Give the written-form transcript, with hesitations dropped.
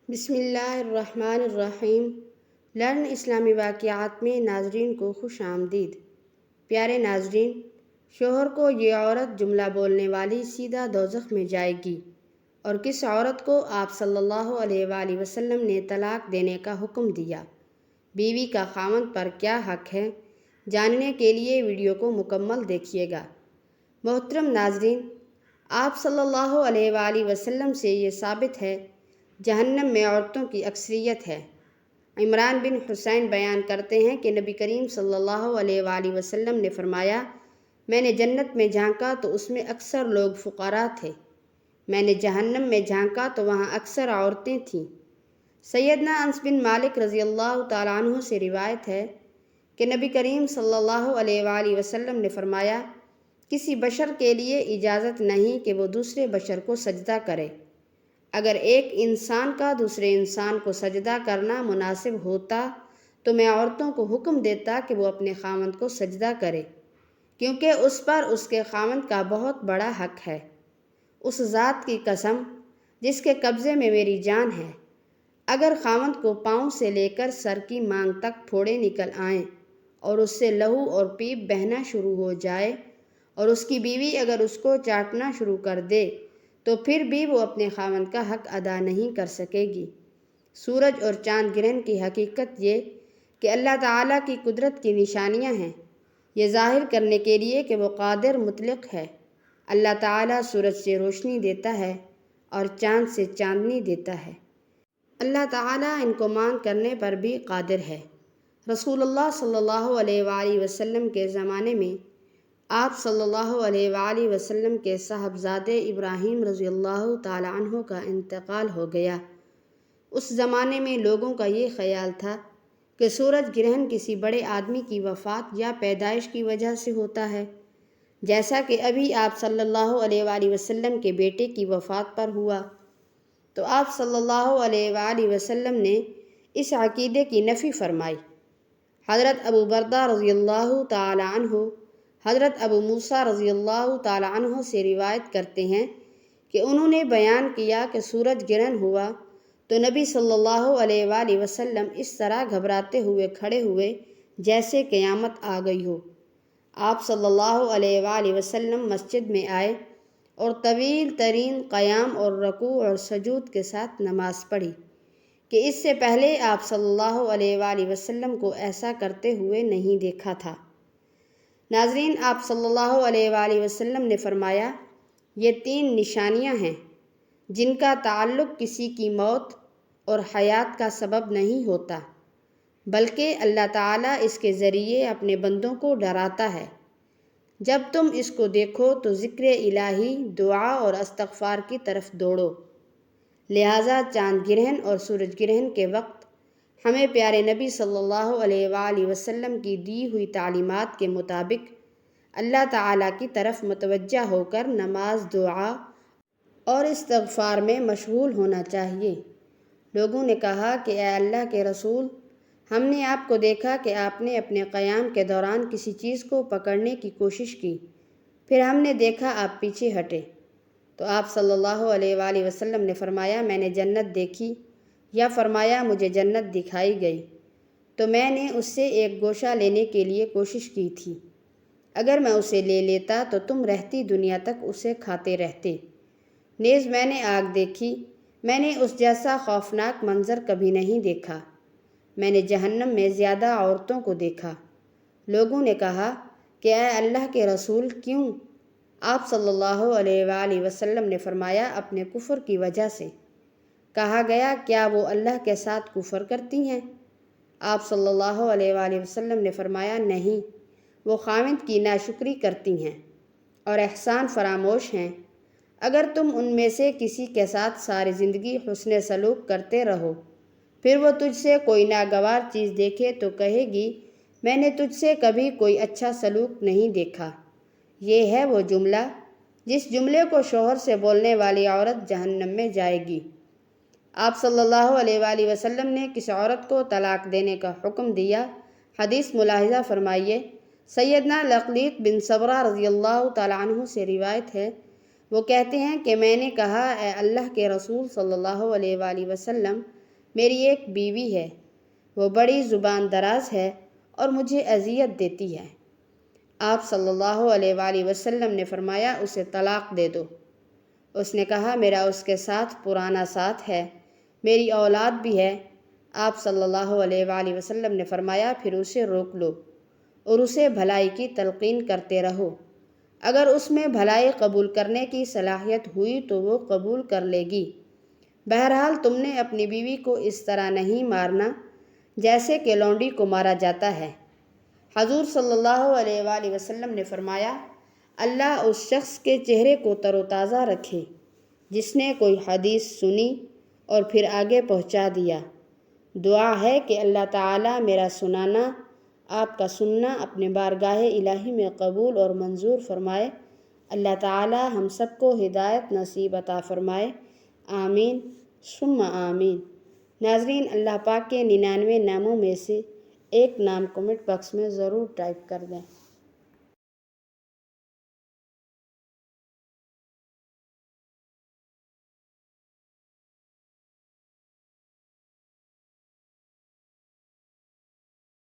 بسم اللہ الرحمن الرحیم۔ لرن اسلامی واقعات میں ناظرین کو خوش آمدید۔ پیارے ناظرین، شوہر کو یہ عورت جملہ بولنے والی سیدھا دوزخ میں جائے گی، اور کس عورت کو آپ صلی اللہ علیہ وآلہ وسلم نے طلاق دینے کا حکم دیا، بیوی کا خاوند پر کیا حق ہے، جاننے کے لیے ویڈیو کو مکمل دیکھیے گا۔ محترم ناظرین، آپ صلی اللہ علیہ وآلہ وسلم سے یہ ثابت ہے جہنم میں عورتوں کی اکثریت ہے۔ عمران بن حسین بیان کرتے ہیں کہ نبی کریم صلی اللہ علیہ وآلہ وسلم نے فرمایا، میں نے جنت میں جھانکا تو اس میں اکثر لوگ فقراء تھے، میں نے جہنم میں جھانکا تو وہاں اکثر عورتیں تھیں۔ سیدنا انس بن مالک رضی اللہ تعالیٰ عنہ سے روایت ہے کہ نبی کریم صلی اللہ علیہ وآلہ وسلم نے فرمایا، کسی بشر کے لیے اجازت نہیں کہ وہ دوسرے بشر کو سجدہ کرے۔ اگر ایک انسان کا دوسرے انسان کو سجدہ کرنا مناسب ہوتا تو میں عورتوں کو حکم دیتا کہ وہ اپنے خاوند کو سجدہ کرے، کیونکہ اس پر اس کے خاوند کا بہت بڑا حق ہے۔ اس ذات کی قسم جس کے قبضے میں میری جان ہے، اگر خاوند کو پاؤں سے لے کر سر کی مانگ تک پھوڑے نکل آئیں اور اس سے لہو اور پیپ بہنا شروع ہو جائے، اور اس کی بیوی اگر اس کو چاٹنا شروع کر دے تو پھر بھی وہ اپنے خاوند کا حق ادا نہیں کر سکے گی۔ سورج اور چاند گرہن کی حقیقت یہ کہ اللہ تعالیٰ کی قدرت کی نشانیاں ہیں، یہ ظاہر کرنے کے لیے کہ وہ قادر مطلق ہے۔ اللہ تعالیٰ سورج سے روشنی دیتا ہے اور چاند سے چاندنی دیتا ہے۔ اللہ تعالیٰ ان کو مانگ کرنے پر بھی قادر ہے۔ رسول اللہ صلی اللہ علیہ وآلہ وسلم کے زمانے میں آپ صلی اللہ علیہ وآلہ وسلم کے صاحبزادے ابراہیم رضی اللہ تعالیٰ عنہ کا انتقال ہو گیا۔ اس زمانے میں لوگوں کا یہ خیال تھا کہ سورج گرہن کسی بڑے آدمی کی وفات یا پیدائش کی وجہ سے ہوتا ہے، جیسا کہ ابھی آپ صلی اللہ علیہ وآلہ وسلم کے بیٹے کی وفات پر ہوا۔ تو آپ صلی اللہ علیہ وآلہ وسلم نے اس عقیدے کی نفی فرمائی۔ حضرت ابو بردہ رضی اللہ تعالیٰ عنہ حضرت ابو موسیٰ رضی اللہ تعالیٰ عنہ سے روایت کرتے ہیں کہ انہوں نے بیان کیا کہ سورج گرہن ہوا تو نبی صلی اللہ علیہ وآلہ وسلم اس طرح گھبراتے ہوئے کھڑے ہوئے جیسے قیامت آ گئی ہو۔ آپ صلی اللہ علیہ وآلہ وسلم مسجد میں آئے اور طویل ترین قیام اور رکوع اور سجود کے ساتھ نماز پڑھی کہ اس سے پہلے آپ صلی اللہ علیہ وآلہ وسلم کو ایسا کرتے ہوئے نہیں دیکھا تھا۔ ناظرین، آپ صلی اللہ علیہ وآلہ وسلم نے فرمایا، یہ 3 نشانیاں ہیں جن کا تعلق کسی کی موت اور حیات کا سبب نہیں ہوتا، بلکہ اللہ تعالیٰ اس کے ذریعے اپنے بندوں کو ڈراتا ہے۔ جب تم اس کو دیکھو تو ذکر الہی، دعا اور استغفار کی طرف دوڑو۔ لہٰذا چاند گرہن اور سورج گرہن کے وقت ہمیں پیارے نبی صلی اللہ علیہ وآلہ وسلم کی دی ہوئی تعلیمات کے مطابق اللہ تعالیٰ کی طرف متوجہ ہو کر نماز، دعا اور استغفار میں مشغول ہونا چاہیے۔ لوگوں نے کہا کہ اے اللہ کے رسول، ہم نے آپ کو دیکھا کہ آپ نے اپنے قیام کے دوران کسی چیز کو پکڑنے کی کوشش کی، پھر ہم نے دیکھا آپ پیچھے ہٹے۔ تو آپ صلی اللہ علیہ وآلہ وسلم نے فرمایا، میں نے جنت دیکھی، یا فرمایا مجھے جنت دکھائی گئی تو میں نے اس سے ایک گوشہ لینے کے لیے کوشش کی تھی، اگر میں اسے لے لیتا تو تم رہتی دنیا تک اسے کھاتے رہتے۔ نیز میں نے آگ دیکھی، میں نے اس جیسا خوفناک منظر کبھی نہیں دیکھا۔ میں نے جہنم میں زیادہ عورتوں کو دیکھا۔ لوگوں نے کہا کہ اے اللہ کے رسول، کیوں؟ آپ صلی اللہ علیہ وآلہ وسلم نے فرمایا، اپنے کفر کی وجہ سے۔ کہا گیا، کیا وہ اللہ کے ساتھ کفر کرتی ہیں؟ آپ صلی اللہ علیہ وآلہ وسلم نے فرمایا، نہیں، وہ خاوند کی ناشکری کرتی ہیں اور احسان فراموش ہیں۔ اگر تم ان میں سے کسی کے ساتھ ساری زندگی حسن سلوک کرتے رہو، پھر وہ تجھ سے کوئی ناگوار چیز دیکھے تو کہے گی، میں نے تجھ سے کبھی کوئی اچھا سلوک نہیں دیکھا۔ یہ ہے وہ جملہ جس جملے کو شوہر سے بولنے والی عورت جہنم میں جائے گی۔ آپ صلی اللہ علیہ وآلہ وسلم نے کس عورت کو طلاق دینے کا حکم دیا؟ حدیث ملاحظہ فرمائیے۔ سیدنا لقیط بن صبرہ رضی اللہ تعالیٰ عنہ سے روایت ہے، وہ کہتے ہیں کہ میں نے کہا، اے اللہ کے رسول صلی اللہ علیہ وآلہ وسلم، میری ایک بیوی ہے، وہ بڑی زبان دراز ہے اور مجھے اذیت دیتی ہے۔ آپ صلی اللہ علیہ وآلہ وسلم نے فرمایا اسے طلاق دے دو۔ اس نے کہا میرا اس کے ساتھ پرانا ساتھ ہے، میری اولاد بھی ہے۔ آپ صلی اللہ علیہ وآلہ وسلم نے فرمایا پھر اسے روک لو اور اسے بھلائی کی تلقین کرتے رہو، اگر اس میں بھلائی قبول کرنے کی صلاحیت ہوئی تو وہ قبول کر لے گی۔ بہرحال تم نے اپنی بیوی کو اس طرح نہیں مارنا جیسے کہ لونڈی کو مارا جاتا ہے۔ حضور صلی اللہ علیہ وآلہ وسلم نے فرمایا اللہ اس شخص کے چہرے کو تر و تازہ رکھے جس نے کوئی حدیث سنی اور پھر آگے پہنچا دیا۔ دعا ہے کہ اللہ تعالیٰ میرا سنانا، آپ کا سننا اپنے بارگاہ الہی میں قبول اور منظور فرمائے۔ اللہ تعالیٰ ہم سب کو ہدایت نصیب عطا فرمائے، آمین ثم آمین۔ ناظرین، اللہ پاک کے 99 ناموں میں سے ایک نام کمنٹ باکس میں ضرور ٹائپ کر دیں۔